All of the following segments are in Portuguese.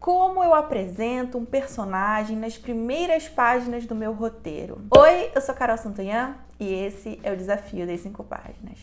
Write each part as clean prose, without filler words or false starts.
Como eu apresento um personagem nas primeiras páginas do meu roteiro? Oi, eu sou Carol Santoyan e esse é o Desafio das 5 Páginas.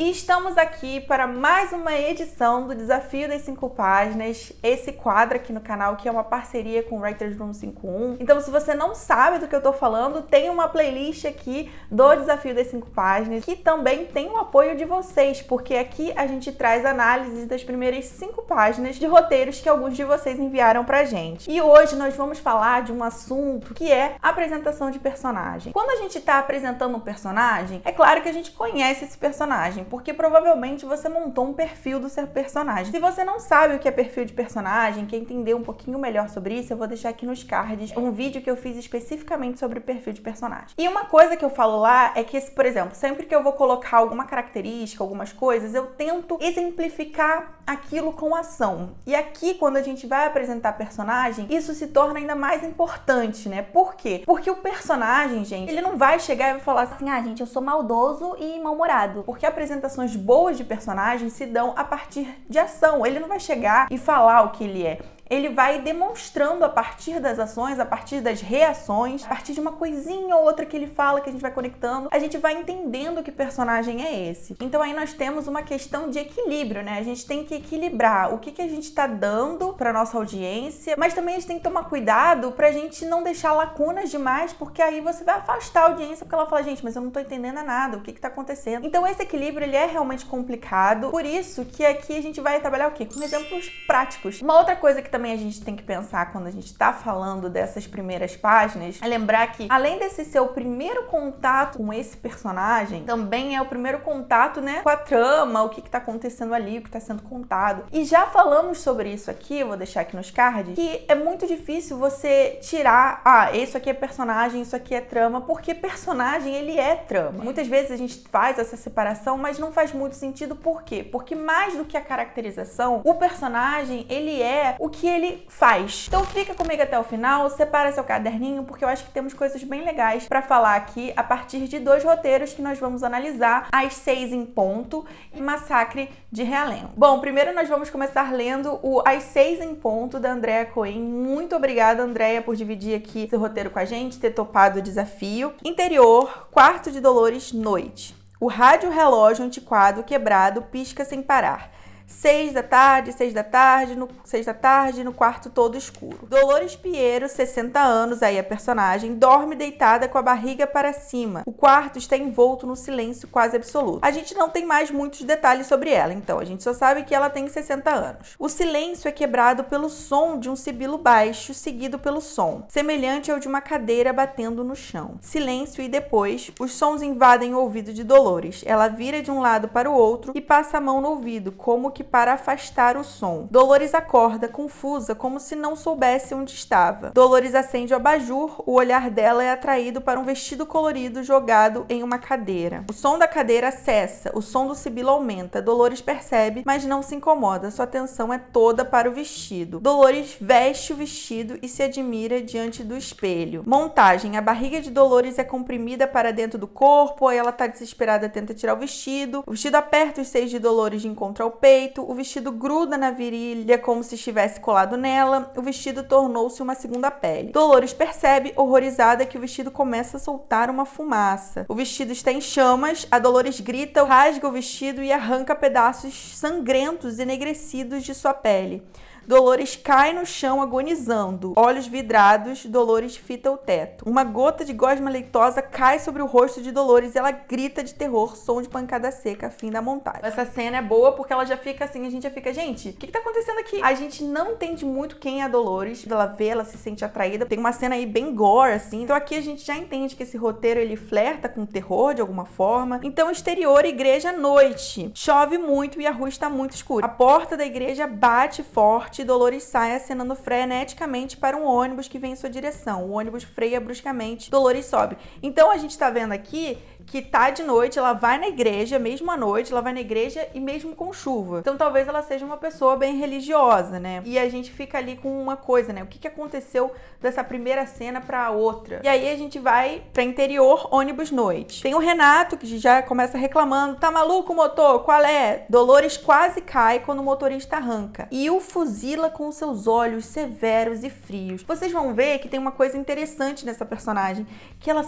E estamos aqui para mais uma edição do Desafio das 5 Páginas, esse quadro aqui no canal que é uma parceria com o Writers Room 51. Então, se você não sabe do que eu tô falando, tem uma playlist aqui do Desafio das 5 Páginas, que também tem o apoio de vocês, porque aqui a gente traz análises das primeiras 5 páginas de roteiros que alguns de vocês enviaram pra gente. E hoje nós vamos falar de um assunto que é apresentação de personagem. Quando a gente tá apresentando um personagem, é claro que a gente conhece esse personagem, porque provavelmente você montou um perfil do seu personagem. Se você não sabe o que é perfil de personagem, quer entender um pouquinho melhor sobre isso, eu vou deixar aqui nos cards um vídeo que eu fiz especificamente sobre perfil de personagem. E uma coisa que eu falo lá é que, por exemplo, sempre que eu vou colocar alguma característica, algumas coisas, eu tento exemplificar aquilo com ação. E aqui, quando a gente vai apresentar personagem, isso se torna ainda mais importante, né? Por quê? Porque o personagem, gente, ele não vai chegar e vai falar assim, gente, eu sou maldoso e mal-humorado. Porque apresentações boas de personagens se dão a partir de ação. Ele não vai chegar e falar o que ele é. Ele vai demonstrando a partir das ações, a partir das reações, a partir de uma coisinha ou outra que ele fala, que a gente vai conectando, a gente vai entendendo que personagem é esse. Então aí nós temos uma questão de equilíbrio, né? A gente tem que equilibrar o que a gente tá dando pra nossa audiência, mas também a gente tem que tomar cuidado pra gente não deixar lacunas demais, porque aí você vai afastar a audiência, porque ela fala, gente, mas eu não tô entendendo nada, o que tá acontecendo? Então esse equilíbrio, ele é realmente complicado, por isso que aqui a gente vai trabalhar o quê? Com exemplos práticos. Uma outra coisa que também a gente tem que pensar quando a gente tá falando dessas primeiras páginas é lembrar que, além desse ser o primeiro contato com esse personagem, também é o primeiro contato, né, com a trama, o que tá acontecendo ali, o que tá sendo contado. E já falamos sobre isso aqui, eu vou deixar aqui nos cards, que é muito difícil você tirar, isso aqui é personagem, isso aqui é trama, porque personagem, ele é trama. Muitas vezes a gente faz essa separação, mas não faz muito sentido. Por quê? Porque mais do que a caracterização, o personagem, ele é o que ele faz. Então fica comigo até o final, separa seu caderninho, porque eu acho que temos coisas bem legais pra falar aqui a partir de 2 roteiros que nós vamos analisar, Às 6 em Ponto e Massacre de Realengo. Bom, primeiro nós vamos começar lendo o Às 6 em Ponto da Andréa Cohen. Muito obrigada, Andréa, por dividir aqui seu roteiro com a gente, ter topado o desafio. Interior, quarto de Dolores, noite. O rádio relógio antiquado quebrado pisca sem parar. 6 da tarde, 6 da tarde, no quarto todo escuro. Dolores Piero, 60 anos, aí a personagem, dorme deitada com a barriga para cima. O quarto está envolto no silêncio quase absoluto. A gente não tem mais muitos detalhes sobre ela, então a gente só sabe que ela tem 60 anos. O silêncio é quebrado pelo som de um sibilo baixo, seguido pelo som, semelhante ao de uma cadeira batendo no chão. Silêncio e depois, os sons invadem o ouvido de Dolores. Ela vira de um lado para o outro e passa a mão no ouvido, como que para afastar o som. Dolores acorda, confusa, como se não soubesse onde estava. Dolores acende o abajur, o olhar dela é atraído para um vestido colorido jogado em uma cadeira. O som da cadeira cessa, o som do sibilo aumenta. Dolores percebe, mas não se incomoda. Sua atenção é toda para o vestido. Dolores veste o vestido e se admira diante do espelho. Montagem. A barriga de Dolores é comprimida para dentro do corpo, aí ela tá desesperada, tenta tirar o vestido aperta os seios de Dolores de encontro ao peito. O vestido gruda na virilha como se estivesse colado nela. O vestido tornou-se uma segunda pele. Dolores percebe, horrorizada, que o vestido começa a soltar uma fumaça. O vestido está em chamas. A Dolores grita, rasga o vestido e arranca pedaços sangrentos e enegrecidos de sua pele. Dolores cai no chão agonizando. Olhos vidrados, Dolores fita o teto. Uma gota de gosma leitosa cai sobre o rosto de Dolores e ela grita de terror, som de pancada seca, fim da montagem. Essa cena é boa porque ela já fica assim, a gente já fica, gente, o que tá acontecendo aqui? A gente não entende muito quem é a Dolores. Ela vê, ela se sente atraída. Tem uma cena aí bem gore, assim. Então aqui a gente já entende que esse roteiro, ele flerta com o terror de alguma forma. Então, exterior, igreja, noite. Chove muito e a rua está muito escura. A porta da igreja bate forte e Dolores sai acenando freneticamente para um ônibus que vem em sua direção. O ônibus freia bruscamente, Dolores sobe. Então a gente tá vendo aqui que tá de noite, ela vai na igreja, mesmo à noite, ela vai na igreja e mesmo com chuva. Então talvez ela seja uma pessoa bem religiosa, né? E a gente fica ali com uma coisa, né? O que aconteceu dessa primeira cena pra outra? E aí a gente vai pra interior, ônibus noite. Tem o Renato, que já começa reclamando, tá maluco o motor? Qual é? Dolores quase cai quando o motorista arranca e o fuzila com seus olhos severos e frios. Vocês vão ver que tem uma coisa interessante nessa personagem, que ela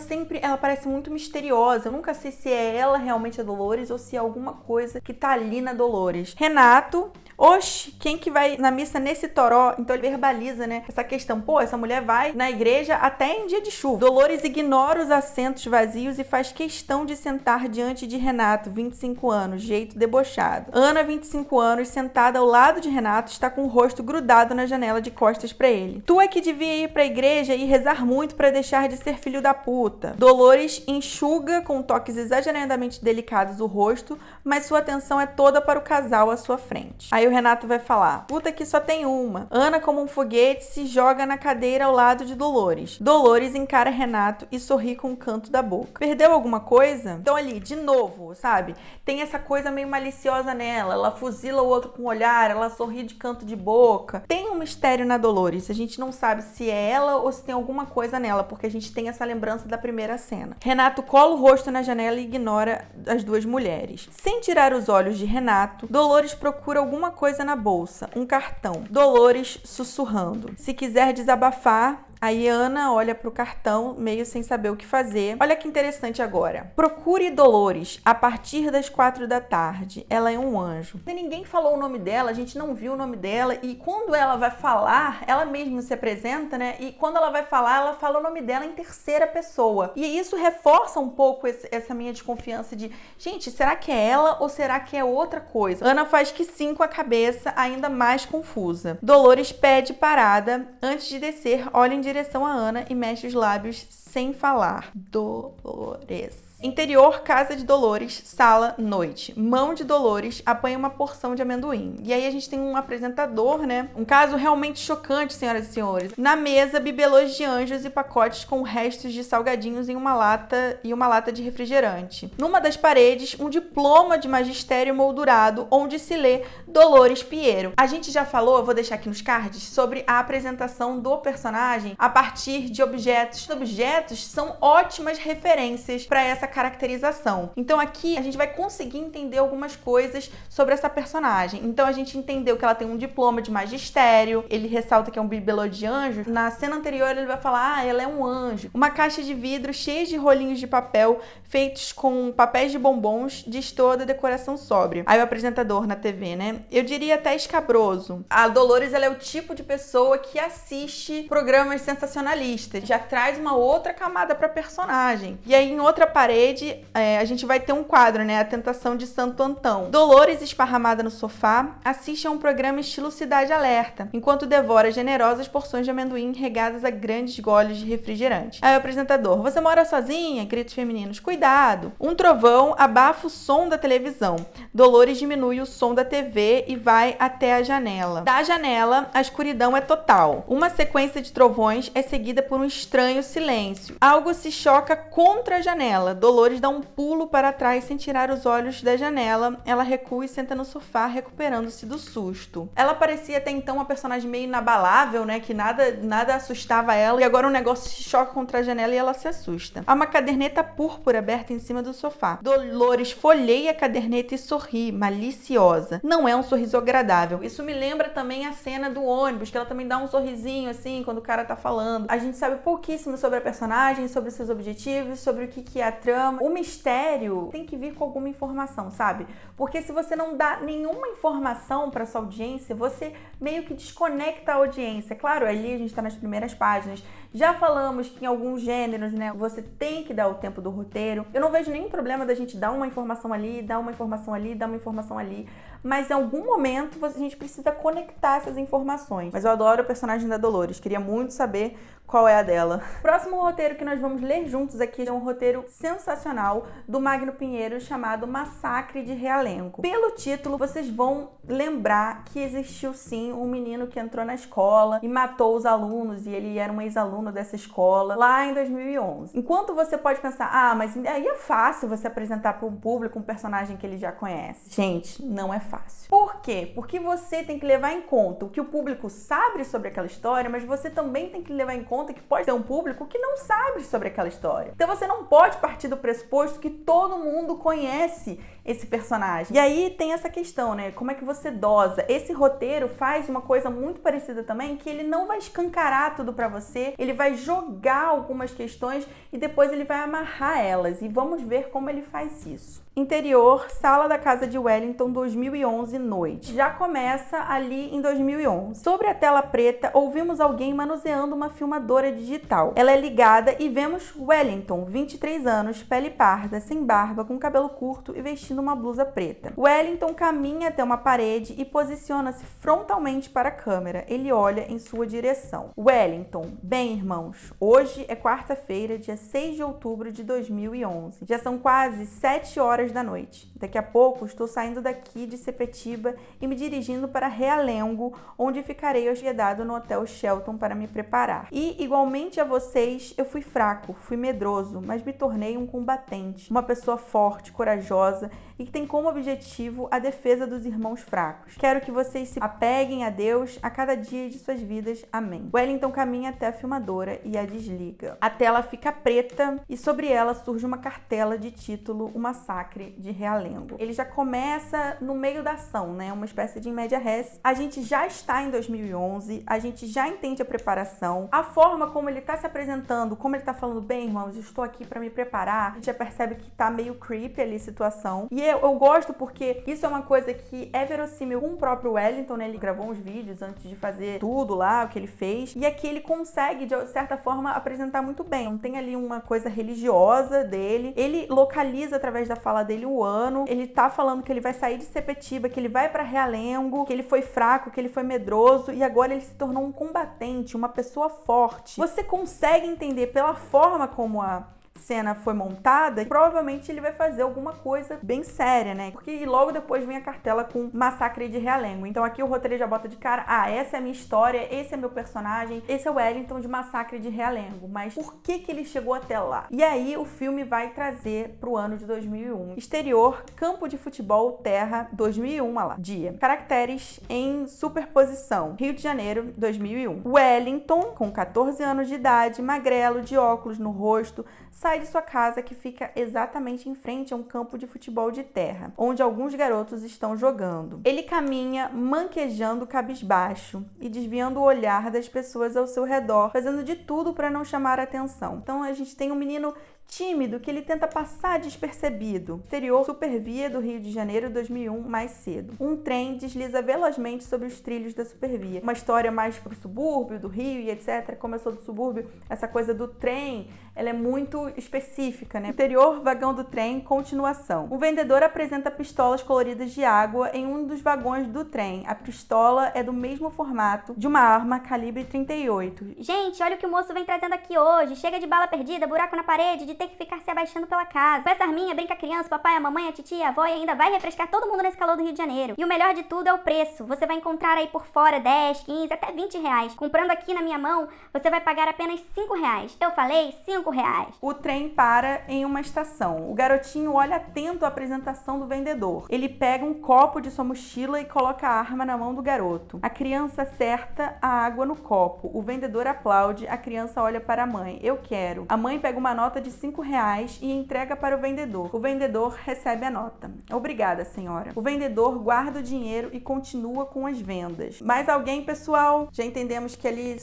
parece muito misteriosa. Eu nunca sei se é ela realmente a Dolores ou se é alguma coisa que tá ali na Dolores. Renato, oxe, quem que vai na missa nesse toró? Então ele verbaliza, né, essa questão. Pô, essa mulher vai na igreja até em dia de chuva. Dolores ignora os assentos vazios e faz questão de sentar diante de Renato, 25 anos, jeito debochado. Ana, 25 anos, sentada ao lado de Renato, está com o rosto grudado na janela de costas pra ele. Tu é que devia ir pra igreja e rezar muito pra deixar de ser filho da puta. Dolores enxuga com toques exageradamente delicados o rosto, mas sua atenção é toda para o casal à sua frente. Aí o Renato vai falar: puta que só tem uma. Ana, como um foguete, se joga na cadeira ao lado de Dolores. Dolores encara Renato e sorri com o canto da boca. Perdeu alguma coisa? Então ali, de novo, sabe? Tem essa coisa meio maliciosa nela. Ela fuzila o outro com o olhar, ela sorri de canto de boca. Tem um mistério na Dolores. A gente não sabe se é ela ou se tem alguma coisa nela, porque a gente tem essa lembrança da primeira cena. Renato cola o rosto na janela e ignora as duas mulheres. Sem tirar os olhos de Renato, Dolores procura alguma coisa na bolsa, um cartão. Dolores sussurrando: se quiser desabafar. Aí Ana olha pro cartão, meio sem saber o que fazer. Olha que interessante agora. Procure Dolores a partir das 4 da tarde. Ela é um anjo. Ninguém falou o nome dela, a gente não viu o nome dela. E quando ela vai falar, ela mesma se apresenta, né? E quando ela vai falar, ela fala o nome dela em terceira pessoa. E isso reforça um pouco essa minha desconfiança de, gente, será que é ela ou será que é outra coisa? Ana faz que sim com a cabeça, ainda mais confusa. Dolores pede parada. Antes de descer, olha em direção a Ana e mexe os lábios sem falar. Dolores. Interior, casa de Dolores, sala, noite. Mão de Dolores apanha uma porção de amendoim. E aí a gente tem um apresentador, né? Um caso realmente chocante, senhoras e senhores. Na mesa, bibelôs de anjos e pacotes com restos de salgadinhos em uma lata de refrigerante. Numa das paredes, um diploma de magistério moldurado, onde se lê Dolores Piero. A gente já falou, eu vou deixar aqui nos cards, sobre a apresentação do personagem a partir de objetos. Os objetos são ótimas referências para essa caracterização. Então aqui a gente vai conseguir entender algumas coisas sobre essa personagem. Então a gente entendeu que ela tem um diploma de magistério, ele ressalta que é um bibelô de anjos. Na cena anterior ele vai falar, ela é um anjo. Uma caixa de vidro cheia de rolinhos de papel feitos com papéis de bombons diz toda a decoração sóbria. Aí o apresentador na TV, né? Eu diria até escabroso. A Dolores, ela é o tipo de pessoa que assiste programas sensacionalistas, já traz uma outra camada pra personagem. E aí em outra parede a gente vai ter um quadro, né? A Tentação de Santo Antão. Dolores, esparramada no sofá, assiste a um programa estilo Cidade Alerta, enquanto devora generosas porções de amendoim regadas a grandes goles de refrigerante. Aí o apresentador: você mora sozinha? Gritos femininos: cuidado! Um trovão abafa o som da televisão. Dolores diminui o som da TV e vai até a janela. Da janela, a escuridão é total. Uma sequência de trovões é seguida por um estranho silêncio. Algo se choca contra a janela. Dolores dá um pulo para trás sem tirar os olhos da janela. Ela recua e senta no sofá, recuperando-se do susto. Ela parecia até então uma personagem meio inabalável, né? Que nada assustava ela. E agora um negócio se choca contra a janela e ela se assusta. Há uma caderneta púrpura aberta em cima do sofá. Dolores folheia a caderneta e sorri, maliciosa. Não é um sorriso agradável. Isso me lembra também a cena do ônibus, que ela também dá um sorrisinho assim, quando o cara tá falando. A gente sabe pouquíssimo sobre a personagem, sobre seus objetivos, sobre o que é a trama. O mistério tem que vir com alguma informação, sabe? Porque se você não dá nenhuma informação para sua audiência, você meio que desconecta a audiência. Claro, ali a gente tá nas primeiras páginas. Já falamos que em alguns gêneros, né, você tem que dar o tempo do roteiro. Eu não vejo nenhum problema da gente dar uma informação ali, dar uma informação ali, dar uma informação ali. mas em algum momento a gente precisa conectar essas informações. Mas eu adoro o personagem da Dolores, queria muito saber qual é a dela. O próximo roteiro que nós vamos ler juntos aqui é um roteiro sensacional do Magno Pinheiro chamado Massacre de Realengo. Pelo título, vocês vão lembrar que existiu sim um menino que entrou na escola e matou os alunos, e ele era um ex-aluno dessa escola lá em 2011. Enquanto você pode pensar, mas aí é fácil você apresentar para um público um personagem que ele já conhece. Gente, não é fácil. Por quê? Porque você tem que levar em conta o que o público sabe sobre aquela história, mas você também tem que levar em conta que pode ter um público que não sabe sobre aquela história. Então você não pode partir do pressuposto que todo mundo conhece esse personagem. E aí tem essa questão, né? Como é que você dosa? Esse roteiro faz uma coisa muito parecida também, que ele não vai escancarar tudo pra você, ele vai jogar algumas questões e depois ele vai amarrar elas. E vamos ver como ele faz isso. Interior, sala da casa de Wellington, 2011, noite. Já começa ali em 2011. Sobre a tela preta, ouvimos alguém manuseando uma filmadora digital. Ela é ligada e vemos Wellington, 23 anos, pele parda, sem barba, com cabelo curto e vestindo uma blusa preta. Wellington caminha até uma parede e posiciona-se frontalmente para a câmera. Ele olha em sua direção. Wellington, bem, irmãos, hoje é quarta-feira, dia 6 de outubro de 2011. Já são quase 7 horas da noite. Daqui a pouco estou saindo daqui de Sepetiba e me dirigindo para Realengo, onde ficarei hospedado no Hotel Shelton para me preparar. E, igualmente a vocês, eu fui fraco, fui medroso, mas me tornei um combatente, uma pessoa forte, corajosa e que tem como objetivo a defesa dos irmãos fracos. Quero que vocês se apeguem a Deus a cada dia de suas vidas. Amém. Wellington caminha até a filmadora e a desliga. A tela fica preta e sobre ela surge uma cartela de título O Massacre de Realengo. Ele já começa no meio da ação, né? Uma espécie de in media res. A gente já está em 2011, a gente já entende a preparação, a forma como ele está se apresentando, como ele está falando, bem, irmãos, eu estou aqui para me preparar. A gente já percebe que tá meio creepy ali a situação. E eu gosto porque isso é uma coisa que é verossímil com o próprio Wellington, né? Ele gravou uns vídeos antes de fazer tudo lá, o que ele fez. E aqui ele consegue, de certa forma, apresentar muito bem. Não tem ali uma coisa religiosa dele. Ele localiza através da fala dele o ano. Ele tá falando que ele vai sair de Sepetiba, que ele vai para Realengo, que ele foi fraco, que ele foi medroso e agora ele se tornou um combatente, uma pessoa forte. Você consegue entender pela forma como a cena foi montada, provavelmente ele vai fazer alguma coisa bem séria, né? Porque logo depois vem a cartela com Massacre de Realengo. Então aqui o roteiro já bota de cara, essa é a minha história, esse é meu personagem, esse é o Wellington de Massacre de Realengo. Mas por que ele chegou até lá? E aí o filme vai trazer pro ano de 2001. Exterior, campo de futebol, terra, 2001, lá. Dia. Caracteres em superposição. Rio de Janeiro, 2001. Wellington, com 14 anos de idade, magrelo, de óculos no rosto, sai de sua casa que fica exatamente em frente a um campo de futebol de terra, onde alguns garotos estão jogando. Ele caminha manquejando cabisbaixo e desviando o olhar das pessoas ao seu redor, fazendo de tudo para não chamar a atenção. Então a gente tem um menino tímido que ele tenta passar despercebido. Exterior, Supervia do Rio de Janeiro, 2001, mais cedo. Um trem desliza velozmente sobre os trilhos da Supervia. Uma história mais pro subúrbio do Rio e etc. Como eu sou do subúrbio, essa coisa do trem, ela é muito específica, né? Interior, vagão do trem, continuação. O vendedor apresenta pistolas coloridas de água em um dos vagões do trem. A pistola é do mesmo formato de uma arma calibre 38. Gente, olha o que o moço vem trazendo aqui hoje. Chega de bala perdida, buraco na parede, de ter que ficar se abaixando pela casa. Com essa arminha, brinca a criança, o papai, a mamãe, a titia, a avó e ainda vai refrescar todo mundo nesse calor do Rio de Janeiro. E o melhor de tudo é o preço. Você vai encontrar aí por fora 10, 15, até 20 reais. Comprando aqui na minha mão, você vai pagar apenas 5 reais. Eu falei 5 reais. O trem para em uma estação. O garotinho olha atento à apresentação do vendedor. Ele pega um copo de sua mochila e coloca a arma na mão do garoto. A criança acerta a água no copo. O vendedor aplaude. A criança olha para a mãe. Eu quero. A mãe pega uma nota de 5 reais e entrega para o vendedor. O vendedor recebe a nota. Obrigada, senhora. O vendedor guarda o dinheiro e continua com as vendas. Mais alguém, pessoal? Já entendemos que ali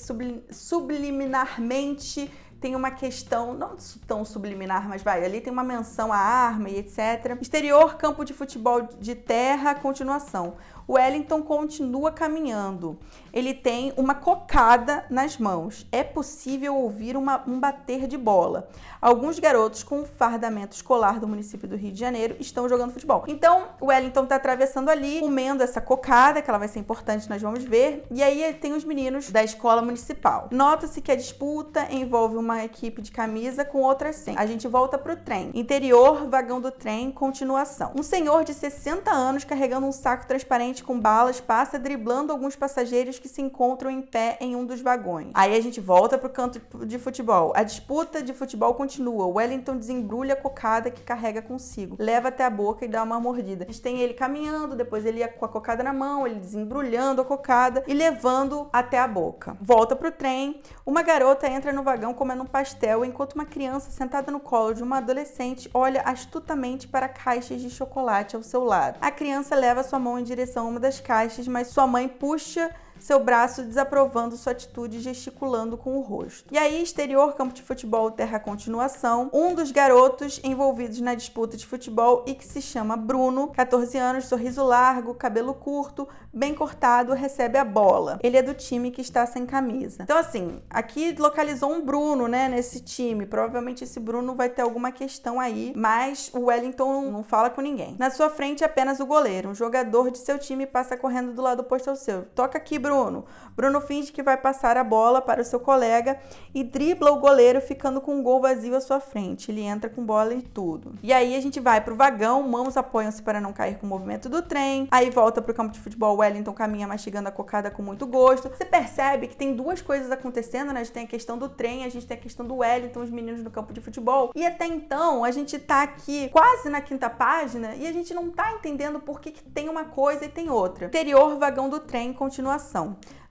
subliminarmente tem uma questão, não tão subliminar, mas ali tem uma menção à arma e etc. Exterior, campo de futebol de terra, continuação. O Wellington continua caminhando. Ele tem uma cocada nas mãos. É possível ouvir um bater de bola. Alguns garotos com fardamento escolar do município do Rio de Janeiro estão jogando futebol. Então, o Wellington está atravessando ali, comendo essa cocada, que ela vai ser importante, nós vamos ver. E aí tem os meninos da escola municipal. Nota-se que a disputa envolve uma equipe de camisa com outra sem. A gente volta pro trem. Interior, vagão do trem, continuação. Um senhor de 60 anos carregando um saco transparente com balas passa driblando alguns passageiros que se encontram em pé em um dos vagões. Aí a gente volta pro campo de futebol. A disputa de futebol continua. O Wellington desembrulha a cocada que carrega consigo, leva até a boca e dá uma mordida. A gente tem ele caminhando, depois ele ia com a cocada na mão, ele desembrulhando a cocada e levando até a boca. Volta pro trem. Uma garota entra no vagão comendo um pastel, enquanto uma criança sentada no colo de uma adolescente olha astutamente para caixas de chocolate ao seu lado. A criança leva sua mão em direção a uma das caixas, mas sua mãe puxa seu braço, desaprovando sua atitude, gesticulando com o rosto. E aí, exterior, campo de futebol, terra continuação. Um dos garotos envolvidos na disputa de futebol e que se chama Bruno, 14 anos, sorriso largo, cabelo curto, bem cortado, recebe a bola. Ele é do time que está sem camisa. Então, assim, aqui localizou um Bruno, né, nesse time. Provavelmente esse Bruno vai ter alguma questão aí, mas o Wellington não fala com ninguém. Na sua frente, apenas o goleiro. Um jogador de seu time passa correndo do lado oposto ao seu. Toca aqui, Bruno. Bruno finge que vai passar a bola para o seu colega e dribla o goleiro, ficando com um gol vazio à sua frente. Ele entra com bola e tudo. E aí a gente vai pro vagão, mãos apoiam-se para não cair com o movimento do trem. Aí volta pro campo de futebol, o Wellington caminha mastigando a cocada com muito gosto. Você percebe que tem duas coisas acontecendo, né? A gente tem a questão do trem, a gente tem a questão do Wellington, os meninos no campo de futebol. E até então, a gente tá aqui quase na 5ª página e a gente não tá entendendo por que tem uma coisa e tem outra. Interior, vagão do trem, continuação.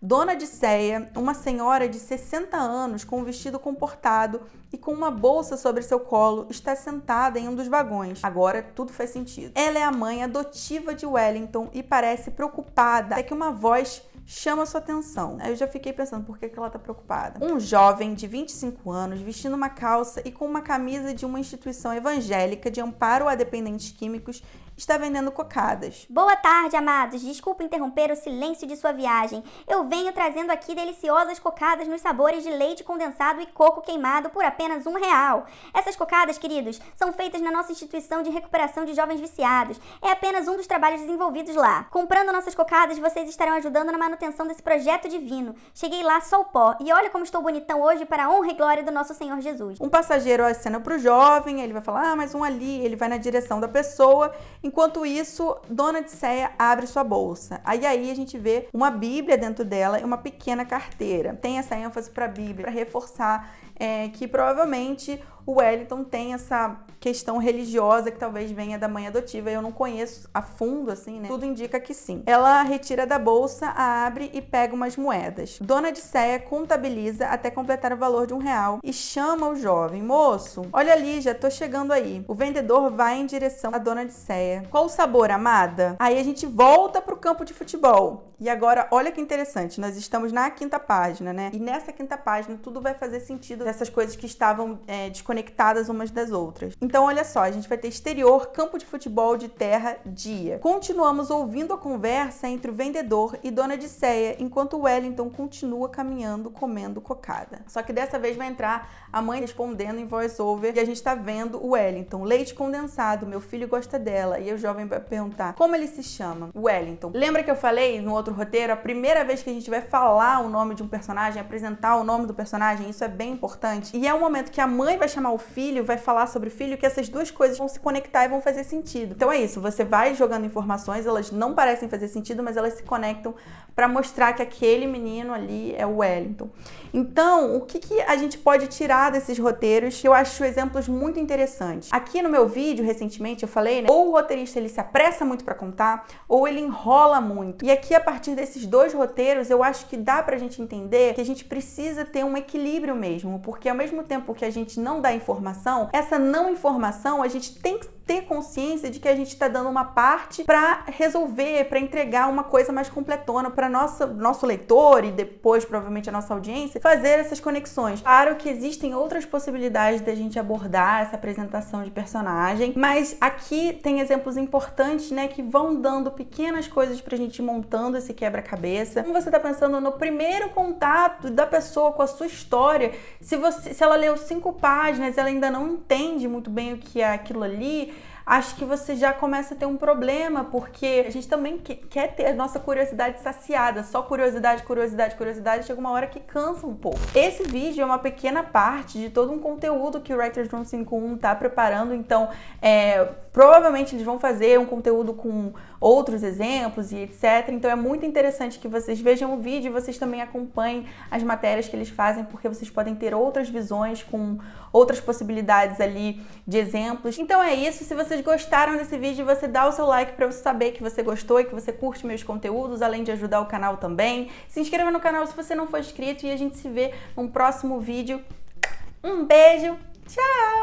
Dona Odisseia, uma senhora de 60 anos com um vestido comportado e com uma bolsa sobre seu colo, está sentada em um dos vagões. Agora tudo faz sentido. Ela é a mãe adotiva de Wellington e parece preocupada até que uma voz chama sua atenção. Aí eu já fiquei pensando, por que ela tá preocupada? Um jovem de 25 anos, vestindo uma calça e com uma camisa de uma instituição evangélica de amparo a dependentes químicos, está vendendo cocadas. Boa tarde, amados. Desculpa interromper o silêncio de sua viagem. Eu venho trazendo aqui deliciosas cocadas nos sabores de leite condensado e coco queimado por apenas R$1. Essas cocadas, queridos, são feitas na nossa instituição de recuperação de jovens viciados. É apenas um dos trabalhos desenvolvidos lá. Comprando nossas cocadas, vocês estarão ajudando na manutenção desse projeto divino. Cheguei lá só o pó. E olha como estou bonitão hoje para a honra e glória do nosso Senhor Jesus. Um passageiro acena pro jovem, ele vai falar, mais um ali. Ele vai na direção da pessoa. Enquanto isso, Dona Odisseia abre sua bolsa. Aí a gente vê uma Bíblia dentro dela e uma pequena carteira. Tem essa ênfase para a Bíblia, para reforçar que provavelmente o Wellington tem essa questão religiosa que talvez venha da mãe adotiva. Eu não conheço a fundo, assim, né? Tudo indica que sim. Ela retira da bolsa, a abre e pega umas moedas. Dona Odisseia contabiliza até completar o valor de R$1 e chama o jovem. Moço, olha ali, já tô chegando aí. O vendedor vai em direção à Dona Odisseia. Qual o sabor, amada? Aí a gente volta pro campo de futebol. E agora, olha que interessante, nós estamos na 5ª página, né? E nessa 5ª página tudo vai fazer sentido dessas coisas que estavam desconectadas umas das outras. Então, olha só, a gente vai ter exterior, campo de futebol de terra, dia. Continuamos ouvindo a conversa entre o vendedor e Dona Odisseia, enquanto o Wellington continua caminhando, comendo cocada. Só que dessa vez vai entrar a mãe respondendo em voice over e a gente tá vendo o Wellington. Leite condensado, meu filho gosta dela. E o jovem vai perguntar, como ele se chama? Wellington. Lembra que eu falei no outro roteiro, a primeira vez que a gente vai falar o nome de um personagem, apresentar o nome do personagem, isso é bem importante. E é um momento que a mãe vai chamar o filho, vai falar sobre o filho, que essas duas coisas vão se conectar e vão fazer sentido. Então é isso, você vai jogando informações, elas não parecem fazer sentido, mas elas se conectam para mostrar que aquele menino ali é o Wellington. Então, o que a gente pode tirar desses roteiros? Eu acho exemplos muito interessantes. Aqui no meu vídeo, recentemente, eu falei, né? Ou o roteirista ele se apressa muito para contar, ou ele enrola muito. E aqui, a partir desses dois roteiros, eu acho que dá pra gente entender que a gente precisa ter um equilíbrio mesmo, porque ao mesmo tempo que a gente não dá informação, essa não informação a gente tem que ter consciência de que a gente está dando uma parte para resolver, para entregar uma coisa mais completona para nosso leitor e depois provavelmente a nossa audiência fazer essas conexões. Claro que existem outras possibilidades da gente abordar essa apresentação de personagem, mas aqui tem exemplos importantes, né, que vão dando pequenas coisas pra gente ir montando esse quebra-cabeça. Como você tá pensando no primeiro contato da pessoa com a sua história, se ela leu 5 páginas, ela ainda não entende muito bem o que é aquilo ali, acho que você já começa a ter um problema, porque a gente também quer ter a nossa curiosidade saciada. Só curiosidade, chega uma hora que cansa um pouco. Esse vídeo é uma pequena parte de todo um conteúdo que o Writers Room 5.1 tá preparando, então provavelmente eles vão fazer um conteúdo com outros exemplos e etc. Então é muito interessante que vocês vejam o vídeo e vocês também acompanhem as matérias que eles fazem, porque vocês podem ter outras visões com outras possibilidades ali de exemplos. Então é isso, se vocês gostaram desse vídeo, você dá o seu like para eu saber que você gostou e que você curte meus conteúdos, além de ajudar o canal também. Se inscreva no canal se você não for inscrito e a gente se vê num próximo vídeo. Um beijo, tchau!